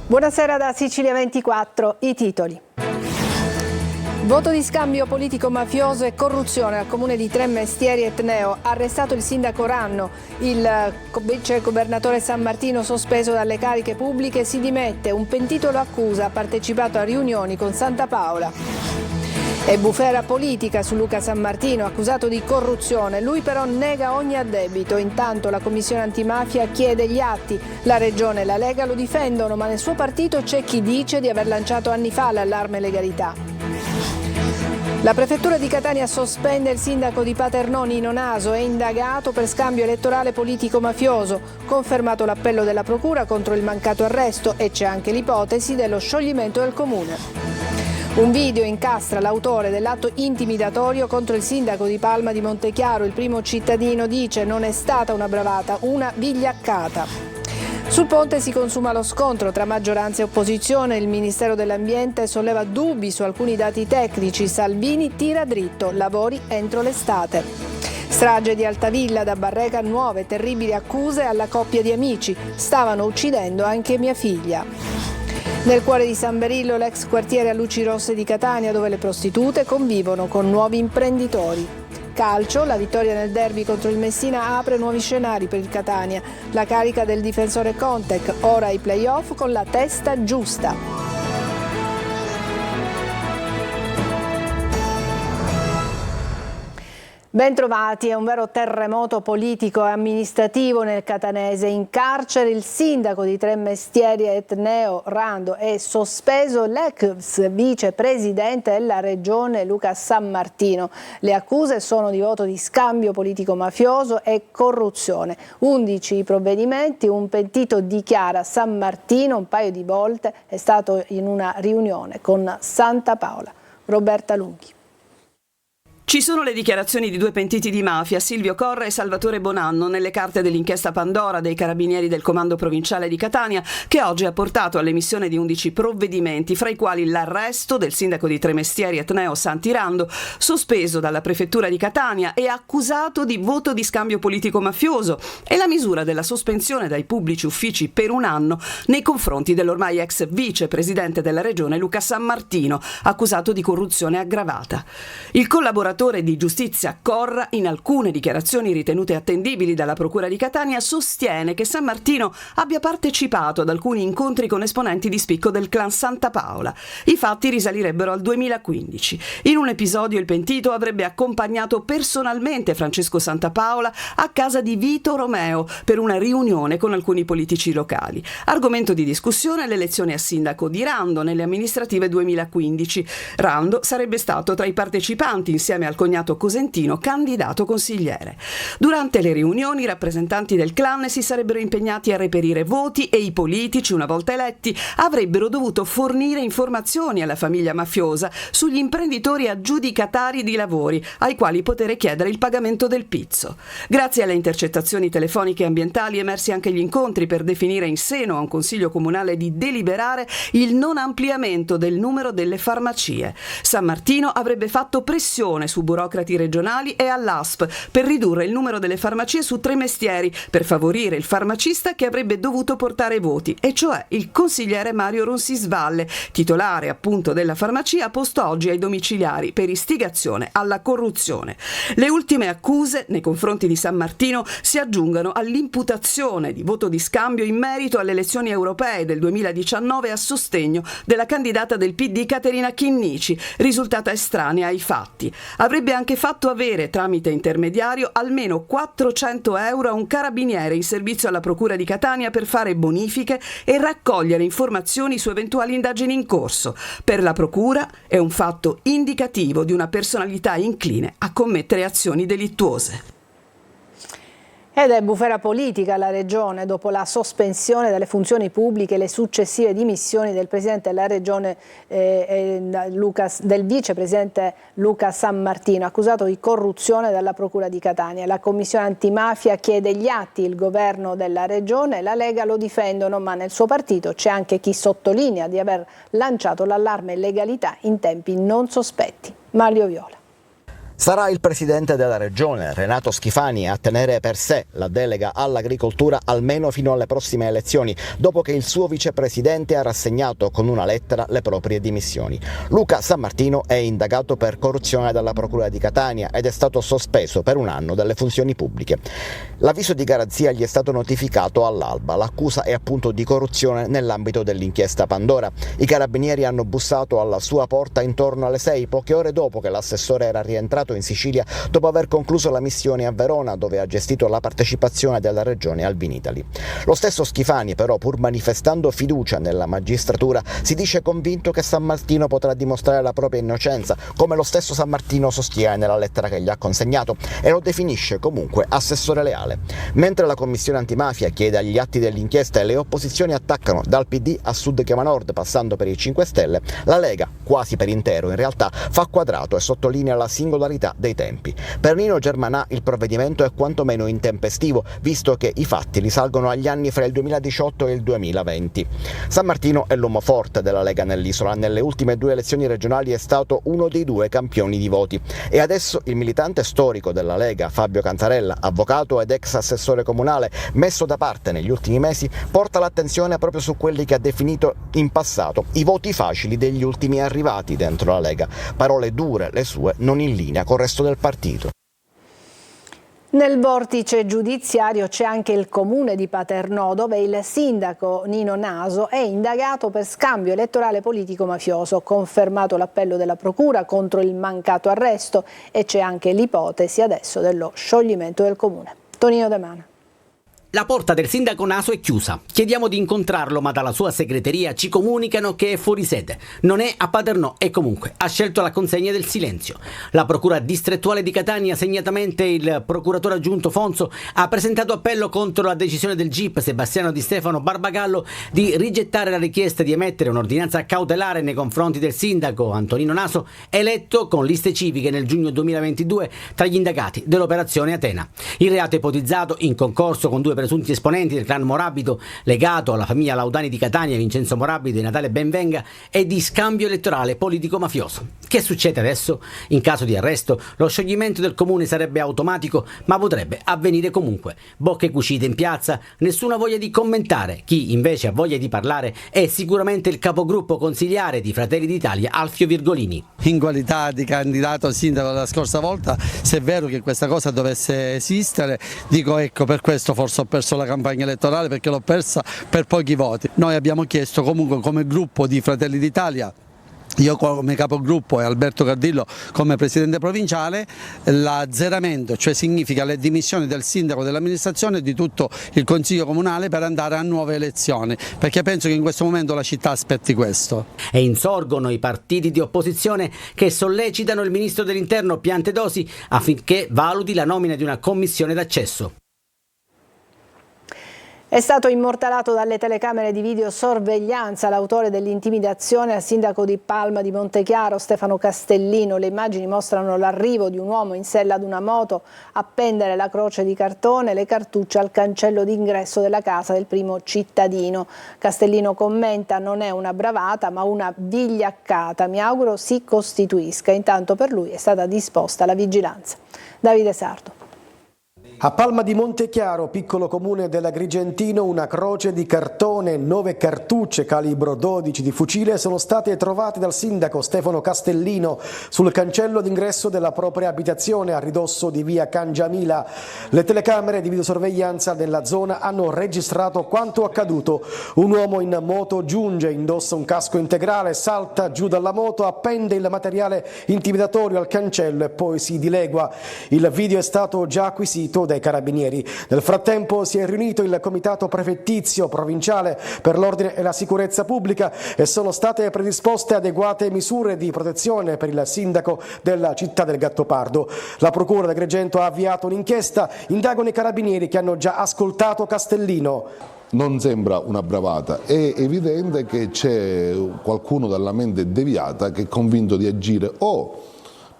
Buonasera da Sicilia 24, i titoli. Voto di scambio politico-mafioso e corruzione al comune di Tremestieri Etneo. Arrestato il sindaco Ranno. Il vice governatore San Martino sospeso dalle cariche pubbliche si dimette. Un pentito lo accusa, ha partecipato a riunioni con Santa Paola. E bufera politica su Luca San Martino, accusato di corruzione. Lui però nega ogni addebito. Intanto la commissione antimafia chiede gli atti. La Regione e la Lega lo difendono, ma nel suo partito c'è chi dice di aver lanciato anni fa l'allarme legalità. La prefettura di Catania sospende il sindaco di Paternò Nino Naso, è indagato per scambio elettorale politico-mafioso. Confermato l'appello della procura contro il mancato arresto e c'è anche l'ipotesi dello scioglimento del comune. Un video incastra l'autore dell'atto intimidatorio contro il sindaco di Palma di Montechiaro. Il primo cittadino dice: non è stata una bravata, una vigliaccata. Sul ponte si consuma lo scontro tra maggioranza e opposizione. Il Ministero dell'Ambiente solleva dubbi su alcuni dati tecnici. Salvini tira dritto, lavori entro l'estate. Strage di Altavilla, da Barreca nuove terribili accuse alla coppia di amici. Stavano uccidendo anche mia figlia. Nel cuore di San Berillo, l'ex quartiere a luci rosse di Catania, dove le prostitute convivono con nuovi imprenditori. Calcio, la vittoria nel derby contro il Messina apre nuovi scenari per il Catania. La carica del difensore Contec, ora ai play-off con la testa giusta. Bentrovati, è un vero terremoto politico e amministrativo nel catanese. In carcere il sindaco di Tremestieri Etneo Rando è sospeso l'ex vicepresidente della regione Luca San Martino. Le accuse sono di voto di scambio politico-mafioso e corruzione. 11 i provvedimenti, un pentito dichiara: San Martino un paio di volte è stato in una riunione con Santa Paola. Roberta Lunghi. Ci sono le dichiarazioni di due pentiti di mafia, Silvio Corra e Salvatore Bonanno, nelle carte dell'inchiesta Pandora dei Carabinieri del Comando Provinciale di Catania, che oggi ha portato all'emissione di 11 provvedimenti, fra i quali l'arresto del sindaco di Tremestieri Etneo Santi Rando, sospeso dalla prefettura di Catania e accusato di voto di scambio politico-mafioso, e la misura della sospensione dai pubblici uffici per un anno nei confronti dell'ormai ex vicepresidente della regione Luca San Martino, accusato di corruzione aggravata. Il collaboratore di giustizia Corra, in alcune dichiarazioni ritenute attendibili dalla procura di Catania, sostiene che San Martino abbia partecipato ad alcuni incontri con esponenti di spicco del clan Santa Paola. I fatti risalirebbero al 2015. In un episodio il pentito avrebbe accompagnato personalmente Francesco Santa Paola a casa di Vito Romeo per una riunione con alcuni politici locali. Argomento di discussione l'elezione a sindaco di Rando nelle amministrative 2015. Rando sarebbe stato tra i partecipanti insieme al cognato Cosentino, candidato consigliere. Durante le riunioni i rappresentanti del clan si sarebbero impegnati a reperire voti e i politici, una volta eletti, avrebbero dovuto fornire informazioni alla famiglia mafiosa sugli imprenditori aggiudicatari di lavori ai quali poter chiedere il pagamento del pizzo. Grazie alle intercettazioni telefoniche e ambientali emersi anche gli incontri per definire in seno a un consiglio comunale di deliberare il non ampliamento del numero delle farmacie. San Martino avrebbe fatto pressione su burocrati regionali e all'ASP per ridurre il numero delle farmacie su Tremestieri, per favorire il farmacista che avrebbe dovuto portare voti, e cioè il consigliere Mario Ronsisvalle, titolare appunto della farmacia, posto oggi ai domiciliari per istigazione alla corruzione. Le ultime accuse nei confronti di San Martino si aggiungono all'imputazione di voto di scambio in merito alle elezioni europee del 2019 a sostegno della candidata del PD Caterina Chinnici, risultata estranea ai fatti. Avrebbe anche fatto avere, tramite intermediario, almeno 400 euro a un carabiniere in servizio alla Procura di Catania per fare bonifiche e raccogliere informazioni su eventuali indagini in corso. Per la Procura è un fatto indicativo di una personalità incline a commettere azioni delittuose. Ed è bufera politica la Regione dopo la sospensione dalle funzioni pubbliche e le successive dimissioni del Presidente della Regione del Vicepresidente Luca San Martino, accusato di corruzione dalla Procura di Catania. La Commissione antimafia chiede gli atti, il Governo della Regione e la Lega lo difendono, ma nel suo partito c'è anche chi sottolinea di aver lanciato l'allarme legalità in tempi non sospetti. Mario Viola. Sarà il presidente della regione, Renato Schifani, a tenere per sé la delega all'agricoltura almeno fino alle prossime elezioni, dopo che il suo vicepresidente ha rassegnato con una lettera le proprie dimissioni. Luca Sammartino è indagato per corruzione dalla Procura di Catania ed è stato sospeso per 1 anno dalle funzioni pubbliche. L'avviso di garanzia gli è stato notificato all'alba. L'accusa è appunto di corruzione nell'ambito dell'inchiesta Pandora. I carabinieri hanno bussato alla sua porta intorno alle 6, poche ore dopo che l'assessore era rientrato in Sicilia dopo aver concluso la missione a Verona, dove ha gestito la partecipazione della regione al Vinitaly. Lo stesso Schifani, però, pur manifestando fiducia nella magistratura, si dice convinto che Sammartino potrà dimostrare la propria innocenza, come lo stesso Sammartino sostiene nella lettera che gli ha consegnato, e lo definisce comunque assessore leale. Mentre la Commissione Antimafia chiede agli atti dell'inchiesta e le opposizioni attaccano dal PD a Sud Chiama Nord, passando per i 5 Stelle, la Lega, quasi per intero in realtà, fa quadrato e sottolinea la singolarità dei tempi. Per Nino Germanà il provvedimento è quantomeno intempestivo, visto che i fatti risalgono agli anni fra il 2018 e il 2020. Sammartino è l'uomo forte della Lega nell'isola. Nelle ultime 2 elezioni regionali è stato uno dei 2 campioni di voti. E adesso il militante storico della Lega, Fabio Cantarella, avvocato ed ex assessore comunale, messo da parte negli ultimi mesi, porta l'attenzione proprio su quelli che ha definito in passato i voti facili degli ultimi arrivati dentro la Lega. Parole dure le sue, non in linea col resto del partito. Nel vortice giudiziario c'è anche il comune di Paternò, dove il sindaco Nino Naso è indagato per scambio elettorale politico-mafioso. Confermato l'appello della procura contro il mancato arresto e c'è anche l'ipotesi adesso dello scioglimento del comune. Tonino De Mana. La porta del sindaco Naso è chiusa. Chiediamo di incontrarlo, ma dalla sua segreteria ci comunicano che è fuori sede. Non è a Paternò e comunque ha scelto la consegna del silenzio. La procura distrettuale di Catania, segnatamente il procuratore aggiunto Fonso, ha presentato appello contro la decisione del GIP Sebastiano Di Stefano Barbagallo di rigettare la richiesta di emettere un'ordinanza cautelare nei confronti del sindaco Antonino Naso, eletto con liste civiche nel giugno 2022 tra gli indagati dell'operazione Atena. Il reato ipotizzato, in concorso con 2 presunti esponenti del clan Morabido legato alla famiglia Laudani di Catania, Vincenzo Morabido e Natale Benvenga, è di scambio elettorale politico-mafioso. Che succede adesso? In caso di arresto, lo scioglimento del comune sarebbe automatico, ma potrebbe avvenire comunque. Bocche cucite in piazza, nessuna voglia di commentare. Chi invece ha voglia di parlare è sicuramente il capogruppo consigliare di Fratelli d'Italia, Alfio Virgolini. In qualità di candidato sindaco la scorsa volta, se è vero che questa cosa dovesse esistere, dico ecco, per questo forse ho perso la campagna elettorale, perché l'ho persa per pochi voti. Noi abbiamo chiesto comunque come gruppo di Fratelli d'Italia, io come capogruppo e Alberto Cardillo come presidente provinciale, l'azzeramento, cioè significa le dimissioni del sindaco, dell'amministrazione e di tutto il consiglio comunale per andare a nuove elezioni, perché penso che in questo momento la città aspetti questo. E insorgono i partiti di opposizione che sollecitano il ministro dell'Interno Piantedosi affinché valuti la nomina di una commissione d'accesso. È stato immortalato dalle telecamere di videosorveglianza l'autore dell'intimidazione al sindaco di Palma di Montechiaro, Stefano Castellino. Le immagini mostrano l'arrivo di un uomo in sella ad una moto, appendere la croce di cartone e le cartucce al cancello d'ingresso della casa del primo cittadino. Castellino commenta: non è una bravata ma una vigliaccata, mi auguro si costituisca. Intanto per lui è stata disposta la vigilanza. Davide Sardo. A Palma di Montechiaro, piccolo comune dell'Agrigentino, una croce di cartone e 9 cartucce calibro 12 di fucile sono state trovate dal sindaco Stefano Castellino sul cancello d'ingresso della propria abitazione a ridosso di via Cangiamila. Le telecamere di videosorveglianza della zona hanno registrato quanto accaduto. Un uomo in moto giunge, indossa un casco integrale, salta giù dalla moto, appende il materiale intimidatorio al cancello e poi si dilegua. Il video è stato già acquisito dai carabinieri. Nel frattempo si è riunito il comitato prefettizio provinciale per l'ordine e la sicurezza pubblica e sono state predisposte adeguate misure di protezione per il sindaco della città del Gattopardo. La procura d'Agrigento ha avviato un'inchiesta, indagano i carabinieri che hanno già ascoltato Castellino. Non sembra una bravata, è evidente che c'è qualcuno dalla mente deviata che è convinto di agire o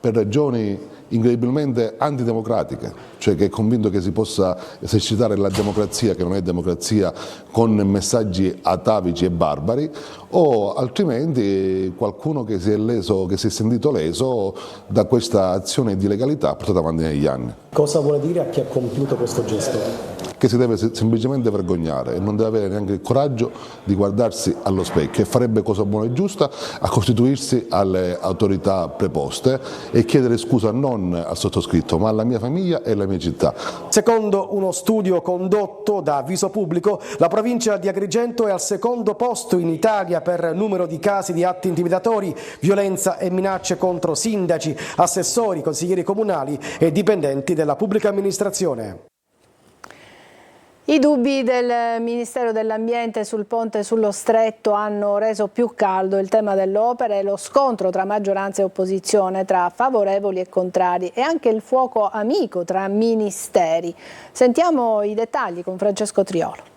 per ragioni incredibilmente antidemocratiche, cioè che è convinto che si possa esercitare la democrazia, che non è democrazia, con messaggi atavici e barbari, o altrimenti qualcuno che si è sentito leso da questa azione di legalità portata avanti negli anni. Cosa vuole dire a chi ha compiuto questo gesto? Che si deve semplicemente vergognare e non deve avere neanche il coraggio di guardarsi allo specchio, e farebbe cosa buona e giusta a costituirsi alle autorità preposte e chiedere scusa non al sottoscritto ma alla mia famiglia e alla mia città. Secondo uno studio condotto da Viso Pubblico, la provincia di Agrigento è al secondo posto in Italia per numero di casi di atti intimidatori, violenza e minacce contro sindaci, assessori, consiglieri comunali e dipendenti della pubblica amministrazione. I dubbi del Ministero dell'Ambiente sul ponte sullo Stretto hanno reso più caldo il tema dell'opera e lo scontro tra maggioranza e opposizione, tra favorevoli e contrari, e anche il fuoco amico tra ministeri. Sentiamo i dettagli con Francesco Triolo.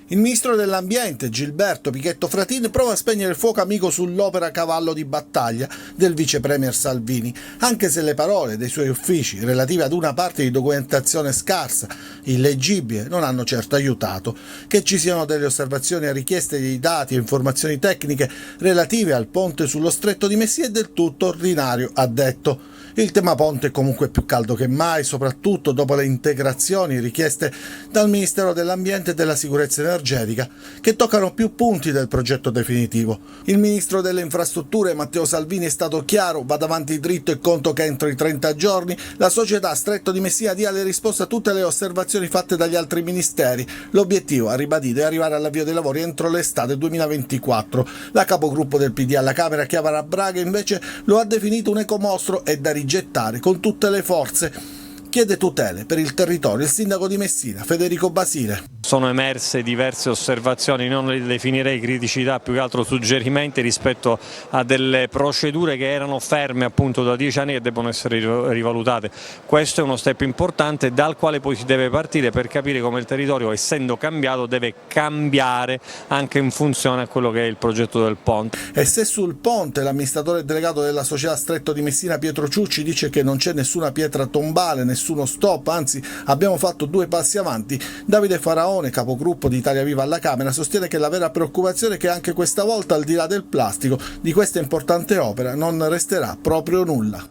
Il ministro dell'Ambiente, Gilberto Pichetto Fratin, prova a spegnere il fuoco amico sull'opera cavallo di battaglia del vice premier Salvini, anche se le parole dei suoi uffici relative ad una parte di documentazione scarsa, illeggibile, non hanno certo aiutato. Che ci siano delle osservazioni a richieste di dati e informazioni tecniche relative al ponte sullo Stretto di Messina è del tutto ordinario, ha detto. Il tema ponte è comunque più caldo che mai, soprattutto dopo le integrazioni richieste dal Ministero dell'Ambiente e della Sicurezza Energetica, che toccano più punti del progetto definitivo. Il ministro delle Infrastrutture, Matteo Salvini, è stato chiaro: vada avanti dritto e conto che entro i 30 giorni la società Stretto di Messina dia le risposte a tutte le osservazioni fatte dagli altri ministeri. L'obiettivo, ha ribadito, è arrivare all'avvio dei lavori entro l'estate 2024. La capogruppo del PD alla Camera, Chiara Braga, invece lo ha definito un ecomostro e da rigettare con tutte le forze. Chiede tutele per il territorio il sindaco di Messina, Federico Basile. Sono emerse diverse osservazioni, non le definirei criticità, più che altro suggerimenti rispetto a delle procedure che erano ferme appunto da 10 anni e devono essere rivalutate. Questo è uno step importante dal quale poi si deve partire per capire come il territorio, essendo cambiato, deve cambiare anche in funzione a quello che è il progetto del ponte. E se sul ponte l'amministratore delegato della società Stretto di Messina, Pietro Ciucci, dice che non c'è nessuna pietra tombale, nessuno stop, anzi abbiamo fatto 2 passi avanti, Davide Faraone, capogruppo di Italia Viva alla Camera, sostiene che la vera preoccupazione è che anche questa volta, al di là del plastico, di questa importante opera non resterà proprio nulla.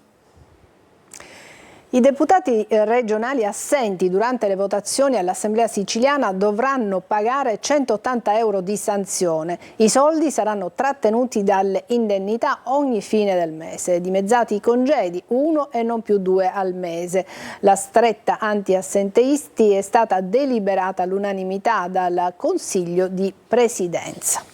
I deputati regionali assenti durante le votazioni all'Assemblea siciliana dovranno pagare 180 euro di sanzione. I soldi saranno trattenuti dalle indennità ogni fine del mese, dimezzati i congedi, 1 e non più 2 al mese. La stretta anti-assenteisti è stata deliberata all'unanimità dal Consiglio di Presidenza.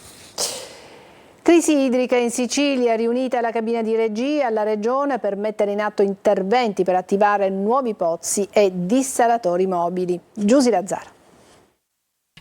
Crisi idrica in Sicilia, riunita la cabina di regia alla Regione per mettere in atto interventi per attivare nuovi pozzi e dissalatori mobili. Giusy Lazzara.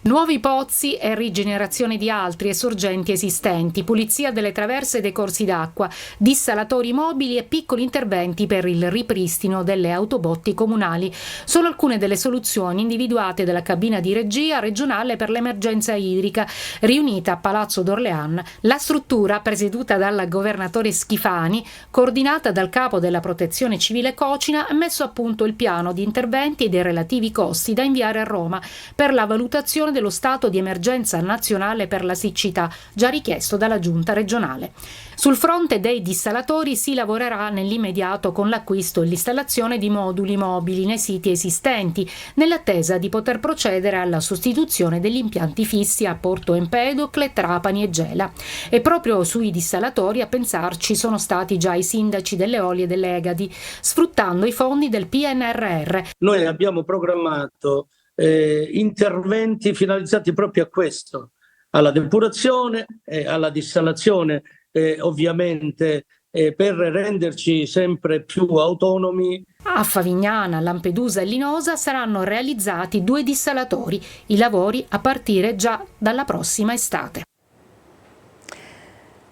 Nuovi pozzi e rigenerazione di altri e sorgenti esistenti, pulizia delle traverse e dei corsi d'acqua, dissalatori mobili e piccoli interventi per il ripristino delle autobotti comunali. Sono alcune delle soluzioni individuate dalla cabina di regia regionale per l'emergenza idrica, riunita a Palazzo d'Orléans. La struttura, presieduta dal governatore Schifani, coordinata dal capo della Protezione Civile Cocina, ha messo a punto il piano di interventi e dei relativi costi da inviare a Roma per la valutazione dello stato di emergenza nazionale per la siccità, già richiesto dalla Giunta regionale. Sul fronte dei dissalatori si lavorerà nell'immediato con l'acquisto e l'installazione di moduli mobili nei siti esistenti, nell'attesa di poter procedere alla sostituzione degli impianti fissi a Porto Empedocle, Trapani e Gela. E proprio sui dissalatori a pensarci sono stati già i sindaci delle Eolie e delle Egadi, sfruttando i fondi del PNRR. Noi abbiamo programmato interventi finalizzati proprio a questo, alla depurazione e alla dissalazione, ovviamente per renderci sempre più autonomi. A Favignana, Lampedusa e Linosa saranno realizzati 2 dissalatori, i lavori a partire già dalla prossima estate.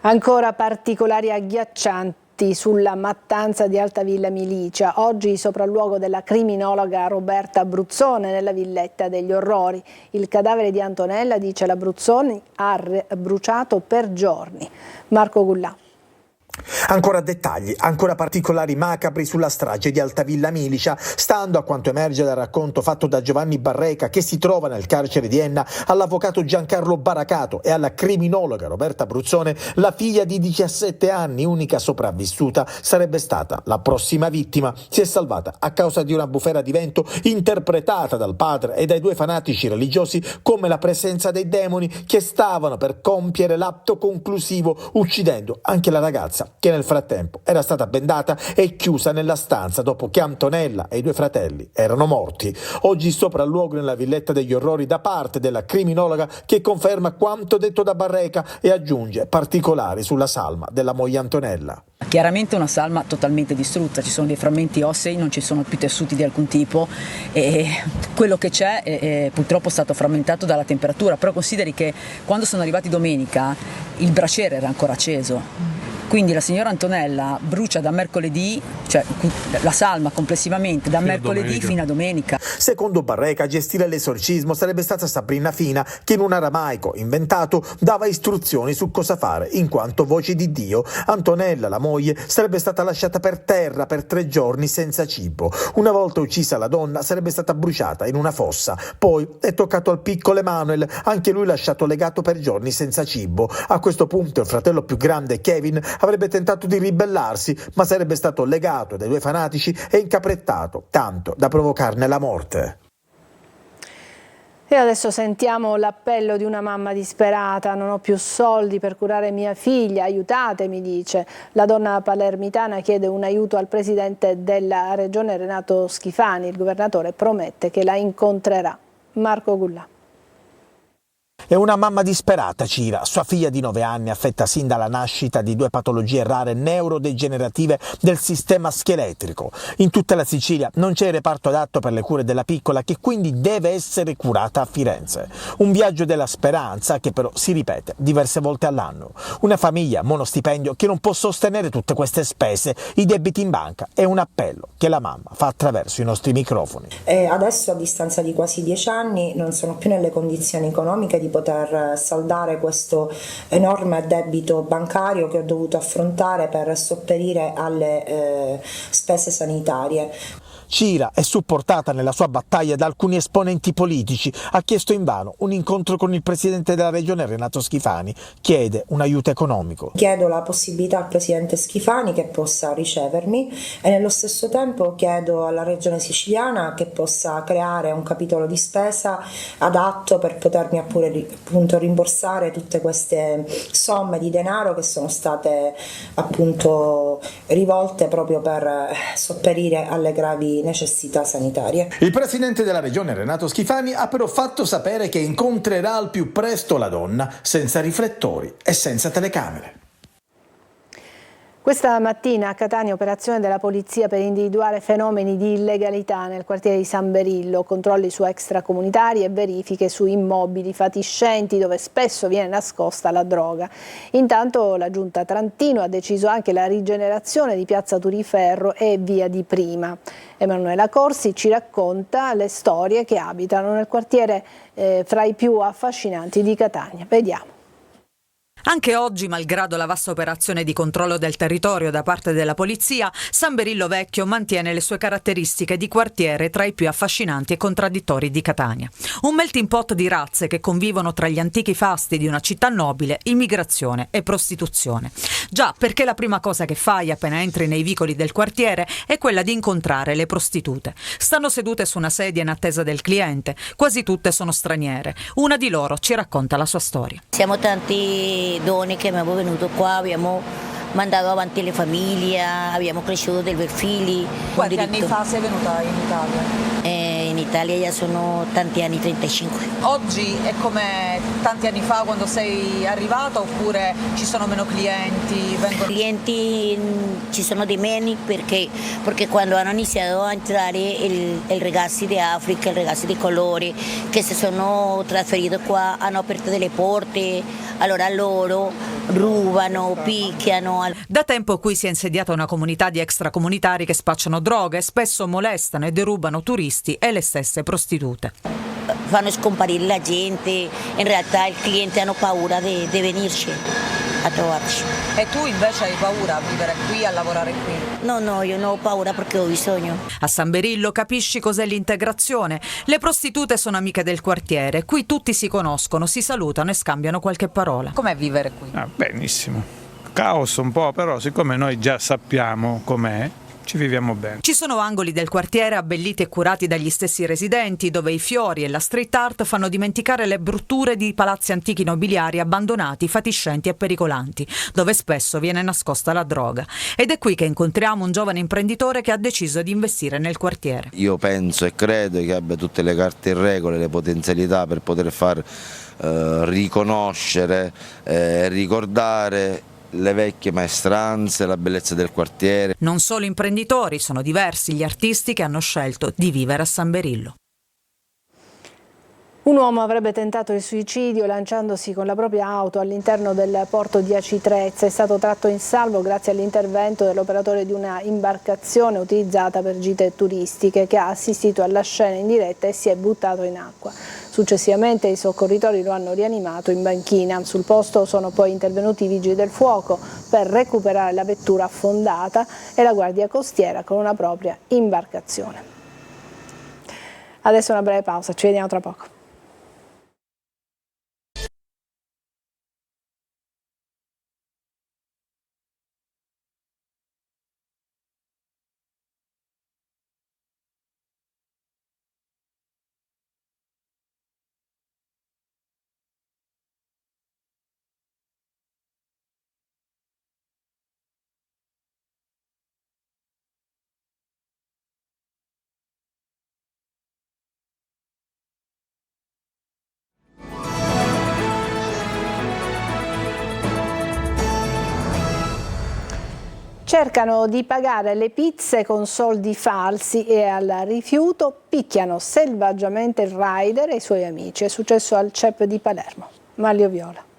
Ancora particolari agghiaccianti sulla mattanza di Altavilla Milicia. Oggi il sopralluogo della criminologa Roberta Bruzzone nella Villetta degli Orrori. Il cadavere di Antonella, dice la Bruzzone, ha bruciato per giorni. Marco Gullà. Ancora dettagli, ancora particolari macabri sulla strage di Altavilla Milicia, stando a quanto emerge dal racconto fatto da Giovanni Barreca, che si trova nel carcere di Enna, all'avvocato Giancarlo Baracato e alla criminologa Roberta Bruzzone, la figlia di 17 anni, unica sopravvissuta, sarebbe stata la prossima vittima. Si è salvata a causa di una bufera di vento interpretata dal padre e dai due fanatici religiosi come la presenza dei demoni che stavano per compiere l'atto conclusivo, uccidendo anche la ragazza, che nel frattempo era stata bendata e chiusa nella stanza dopo che Antonella e i due fratelli erano morti. Oggi sopralluogo nella villetta degli orrori da parte della criminologa, che conferma quanto detto da Barreca e aggiunge particolari sulla salma della moglie Antonella. Chiaramente una salma totalmente distrutta, ci sono dei frammenti ossei, non ci sono più tessuti di alcun tipo e quello che c'è è purtroppo stato frammentato dalla temperatura, però consideri che quando sono arrivati domenica il braciere era ancora acceso. Quindi la signora Antonella brucia da mercoledì, cioè la salma complessivamente da mercoledì fino a domenica. Secondo Barreca, a gestire l'esorcismo sarebbe stata Sabrina Fina, che in un aramaico inventato dava istruzioni su cosa fare, in quanto voce di Dio. Antonella, la moglie, sarebbe stata lasciata per terra per 3 giorni senza cibo. Una volta uccisa la donna sarebbe stata bruciata in una fossa. Poi è toccato al piccolo Emanuele, anche lui lasciato legato per giorni senza cibo. A questo punto il fratello più grande, Kevin, avrebbe tentato di ribellarsi, ma sarebbe stato legato dai due fanatici e incaprettato, tanto da provocarne la morte. E adesso sentiamo l'appello di una mamma disperata: non ho più soldi per curare mia figlia, aiutatemi, dice. La donna palermitana chiede un aiuto al presidente della regione Renato Schifani. Il governatore promette che la incontrerà. Marco Gullà. È una mamma disperata, Cira, sua figlia di 9 anni, affetta sin dalla nascita di 2 patologie rare neurodegenerative del sistema scheletrico. In tutta la Sicilia non c'è il reparto adatto per le cure della piccola, che quindi deve essere curata a Firenze. Un viaggio della speranza che però si ripete diverse volte all'anno. Una famiglia monostipendio che non può sostenere tutte queste spese, i debiti in banca. È un appello che la mamma fa attraverso i nostri microfoni. Adesso, a distanza di quasi 10 anni, non sono più nelle condizioni economiche di poter saldare questo enorme debito bancario che ho dovuto affrontare per sopperire alle spese sanitarie. Cira è supportata nella sua battaglia da alcuni esponenti politici. Ha chiesto invano un incontro con il presidente della regione Renato Schifani. Chiede un aiuto economico. Chiedo la possibilità al presidente Schifani che possa ricevermi e nello stesso tempo chiedo alla regione siciliana che possa creare un capitolo di spesa adatto per potermi appunto rimborsare tutte queste somme di denaro che sono state appunto rivolte proprio per sopperire alle gravi necessità sanitarie. Il presidente della regione Renato Schifani ha però fatto sapere che incontrerà al più presto la donna, senza riflettori e senza telecamere. Questa mattina a Catania operazione della polizia per individuare fenomeni di illegalità nel quartiere di San Berillo, controlli su extracomunitari e verifiche su immobili fatiscenti dove spesso viene nascosta la droga. Intanto la Giunta Trantino ha deciso anche la rigenerazione di Piazza Turiferro e Via di Prima. Emanuela Corsi ci racconta le storie che abitano nel quartiere fra i più affascinanti di Catania. Vediamo. Anche oggi, malgrado la vasta operazione di controllo del territorio da parte della polizia, San Berillo Vecchio mantiene le sue caratteristiche di quartiere tra i più affascinanti e contraddittori di Catania. Un melting pot di razze che convivono tra gli antichi fasti di una città nobile, immigrazione e prostituzione. Già, perché la prima cosa che fai appena entri nei vicoli del quartiere è quella di incontrare le prostitute. Stanno sedute su una sedia in attesa del cliente, quasi tutte sono straniere. Una di loro ci racconta la sua storia. Siamo tanti donne che abbiamo venuto qua, abbiamo mandato avanti le famiglie, abbiamo cresciuto dei figli. Quanti anni fa sei venuta in Italia? In Italia già sono tanti anni, 35. Oggi è come tanti anni fa quando sei arrivata oppure ci sono meno clienti? Clienti ci sono di meno perché quando hanno iniziato a entrare i ragazzi di Africa, i ragazzi di colore che si sono trasferiti qua, hanno aperto delle porte, allora loro rubano, picchiano. Da tempo qui si è insediata una comunità di extracomunitari che spacciano droghe, spesso molestano e derubano turisti e le stesse prostitute. Fanno scomparire la gente, in realtà i clienti hanno paura di venirci. a trovarci. E tu invece hai paura a vivere qui, a lavorare qui? No, io non ho paura perché ho bisogno. A San Berillo capisci cos'è l'integrazione. Le prostitute sono amiche del quartiere, qui tutti si conoscono, si salutano e scambiano qualche parola. Com'è vivere qui? Benissimo. Caos un po', però siccome noi già sappiamo com'è, ci viviamo bene. Ci sono angoli del quartiere abbelliti e curati dagli stessi residenti, dove i fiori e la street art fanno dimenticare le brutture di palazzi antichi nobiliari abbandonati, fatiscenti e pericolanti, dove spesso viene nascosta la droga. Ed è qui che incontriamo un giovane imprenditore che ha deciso di investire nel quartiere. Io penso e credo che abbia tutte le carte in regola, le potenzialità per poter far riconoscere e ricordare le vecchie maestranze, la bellezza del quartiere. Non solo imprenditori, sono diversi gli artisti che hanno scelto di vivere a San Berillo. Un uomo avrebbe tentato il suicidio lanciandosi con la propria auto all'interno del porto di Aci Trezza. È stato tratto in salvo grazie all'intervento dell'operatore di una imbarcazione utilizzata per gite turistiche, che ha assistito alla scena in diretta e si è buttato in acqua. Successivamente i soccorritori lo hanno rianimato in banchina. Sul posto sono poi intervenuti i vigili del fuoco per recuperare la vettura affondata e la guardia costiera con una propria imbarcazione. Adesso una breve pausa, ci vediamo tra poco. Cercano di pagare le pizze con soldi falsi e al rifiuto picchiano selvaggiamente il rider e i suoi amici. È successo al CEP di Palermo. Manlio Viola.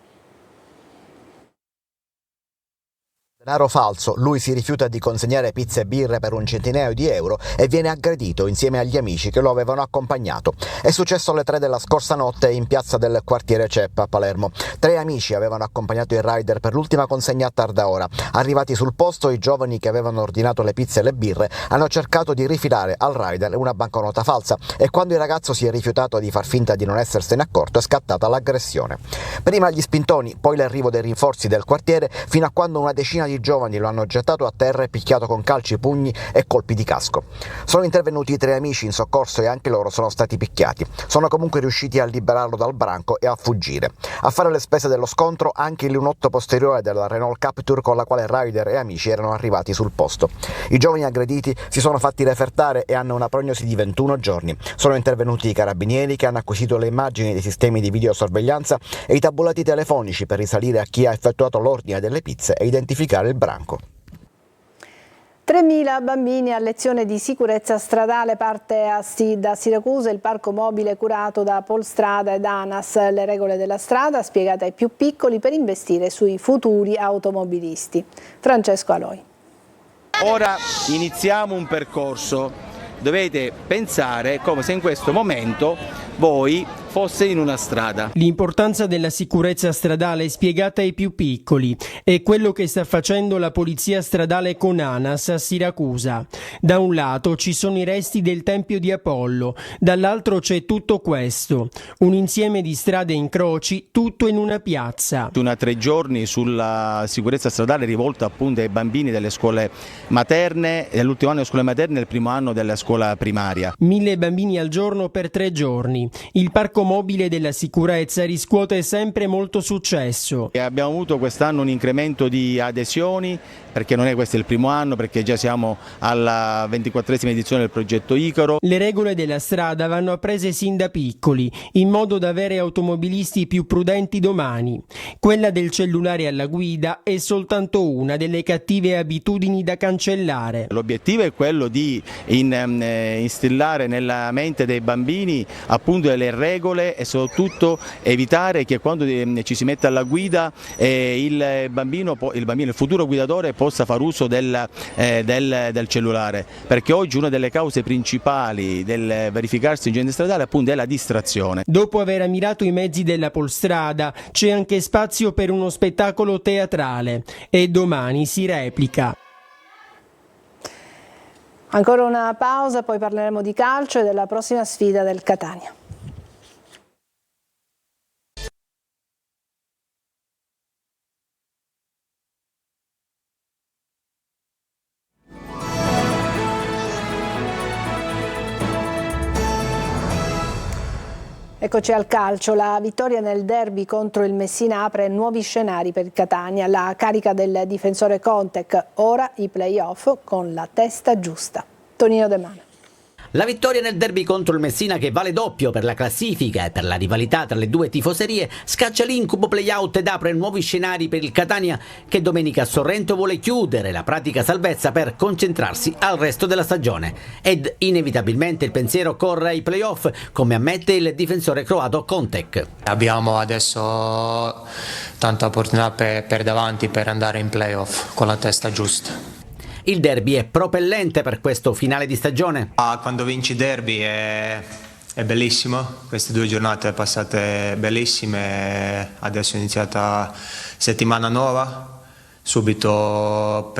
Denaro falso, lui si rifiuta di consegnare pizze e birre per un centinaio di euro e viene aggredito insieme agli amici che lo avevano accompagnato. È successo alle 3 della scorsa notte in piazza del quartiere CEP a Palermo. 3 amici avevano accompagnato il rider per l'ultima consegna a tarda ora. Arrivati sul posto, i giovani che avevano ordinato le pizze e le birre hanno cercato di rifilare al rider una banconota falsa e quando il ragazzo si è rifiutato di far finta di non essersene accorto è scattata l'aggressione. Prima gli spintoni, poi l'arrivo dei rinforzi del quartiere, fino a quando una decina di giovani lo hanno gettato a terra e picchiato con calci, pugni e colpi di casco. Sono intervenuti 3 amici in soccorso e anche loro sono stati picchiati. Sono comunque riusciti a liberarlo dal branco e a fuggire. A fare le spese dello scontro anche il lunotto posteriore della Renault Captur con la quale rider e amici erano arrivati sul posto. I giovani aggrediti si sono fatti refertare e hanno una prognosi di 21 giorni. Sono intervenuti i carabinieri che hanno acquisito le immagini dei sistemi di videosorveglianza e i tabulati telefonici per risalire a chi ha effettuato l'ordine delle pizze e identificare il branco. 3.000 bambini a lezione di sicurezza stradale. Parte da Siracusa il parco mobile curato da Polstrada ed ANAS. Le regole della strada spiegate ai più piccoli per investire sui futuri automobilisti. Francesco Aloi. Ora iniziamo un percorso. Dovete pensare come se in questo momento voi fosse in una strada. L'importanza della sicurezza stradale spiegata ai più piccoli è quello che sta facendo la polizia stradale con ANAS a Siracusa. Da un lato ci sono i resti del Tempio di Apollo, dall'altro c'è tutto questo, un insieme di strade e incroci, tutto in una piazza. Una 3 giorni sulla sicurezza stradale rivolta appunto ai bambini delle scuole materne, nell'ultimo anno delle scuole materne e il primo anno della scuola primaria. 1.000 bambini al giorno per 3 giorni. Il parco mobile della sicurezza riscuote sempre molto successo. E abbiamo avuto quest'anno un incremento di adesioni, perché non è questo il primo anno, perché già siamo alla 24esima edizione del progetto Icaro. Le regole della strada vanno apprese sin da piccoli, in modo da avere automobilisti più prudenti domani. Quella del cellulare alla guida è soltanto una delle cattive abitudini da cancellare. L'obiettivo è quello di instillare nella mente dei bambini appunto delle regole regole e soprattutto evitare che quando ci si mette alla guida il futuro guidatore possa far uso del cellulare, perché oggi una delle cause principali del verificarsi incidente stradale appunto è la distrazione. Dopo aver ammirato i mezzi della Polstrada c'è anche spazio per uno spettacolo teatrale e domani si replica. Ancora una pausa, poi parleremo di calcio e della prossima sfida del Catania. Eccoci al calcio, la vittoria nel derby contro il Messina apre nuovi scenari per il Catania, la carica del difensore Contek, ora i play-off con la testa giusta. Tonino De Mano. La vittoria nel derby contro il Messina, che vale doppio per la classifica e per la rivalità tra le due tifoserie, scaccia l'incubo play-out ed apre nuovi scenari per il Catania, che domenica a Sorrento vuole chiudere la pratica salvezza per concentrarsi al resto della stagione. Ed inevitabilmente il pensiero corre ai play-off, come ammette il difensore croato Contek. Abbiamo adesso tanta opportunità per davanti per andare in play-off con la testa giusta. Il derby è propellente per questo finale di stagione. Quando vinci derby è bellissimo, queste 2 giornate passate bellissime, adesso è iniziata settimana nuova, subito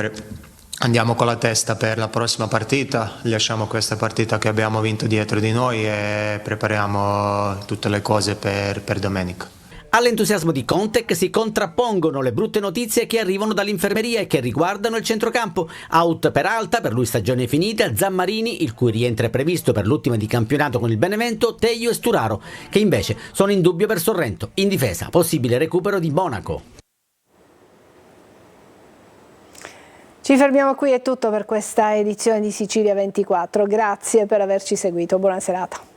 andiamo con la testa per la prossima partita, lasciamo questa partita che abbiamo vinto dietro di noi e prepariamo tutte le cose per domenica. All'entusiasmo di Contek si contrappongono le brutte notizie che arrivano dall'infermeria e che riguardano il centrocampo. Out Peralta, per lui stagione finita, Zammarini, il cui rientro è previsto per l'ultima di campionato con il Benevento, Tejo e Sturaro, che invece sono in dubbio per Sorrento. In difesa, possibile recupero di Monaco. Ci fermiamo qui, è tutto per questa edizione di Sicilia 24. Grazie per averci seguito, buona serata.